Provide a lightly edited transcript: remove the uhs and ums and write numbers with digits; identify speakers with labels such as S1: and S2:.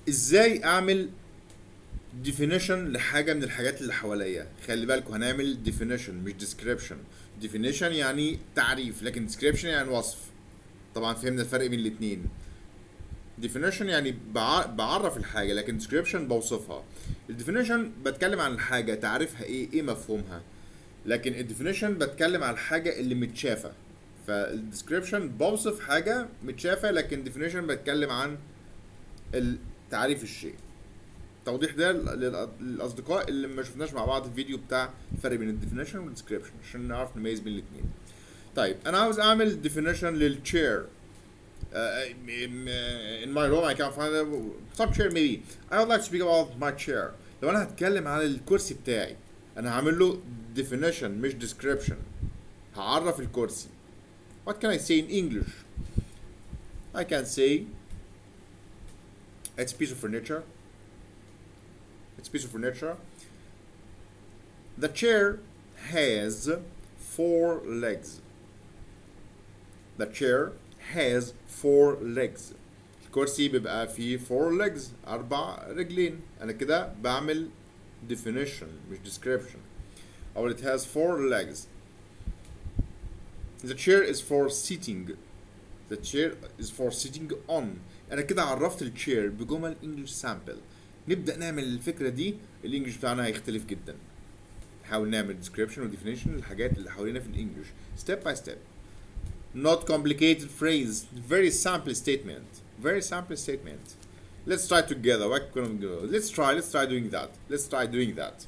S1: ازاي اعمل definition لحاجه من الحاجات اللي حواليا؟ خلي بالكم هنعمل definition مش description. definition يعني تعريف، لكن description يعني وصف. طبعا فهمنا الفرق بين الاتنين. definition يعني بعرف الحاجه، لكن description بوصفها. الديفينيشن بتكلم عن الحاجه، تعريفها ايه مفهومها، لكن الديفينيشن بتكلم عن الحاجه اللي متشافه. فالديسكريبشن بوصف حاجه متشافه، لكن definition بتكلم عن تعريف الشيء. توضيح ده للاصدقاء اللي ما شفناش مع بعض الفيديو بتاع الفرق بين الديفينيشن والديسكريبشن عشان نعرف نميز بين الاثنين. طيب انا عاوز اعمل definition للchair. In my room I can find some chair maybe. I would like to speak about my chair. لو انا هتكلم عن الكرسي بتاعي انا هعمل له definition مش description. هعرف الكرسي. What can I say in English? I can say it's a piece of furniture. It's a piece of furniture. The chair has 4 legs. The chair has 4 legs. الكرسي بيبقى فيه 4 legs، 4 رجلين. أنا كده بعمل definition مش description. أو it has 4 legs. The chair is for sitting. The chair is for sitting on. أنا كده عرفت الchair بجمل English sample. نبدأ نعمل الفكرة دي، الإنجليش بتاعنا هيختلف جدا. نحاول نعمل description و definition للحاجات اللي حوالينا في الإنجليش step by step. Not complicated phrase, very simple statement. Very simple statement. Let's try together. Let's try doing that. Let's try doing that.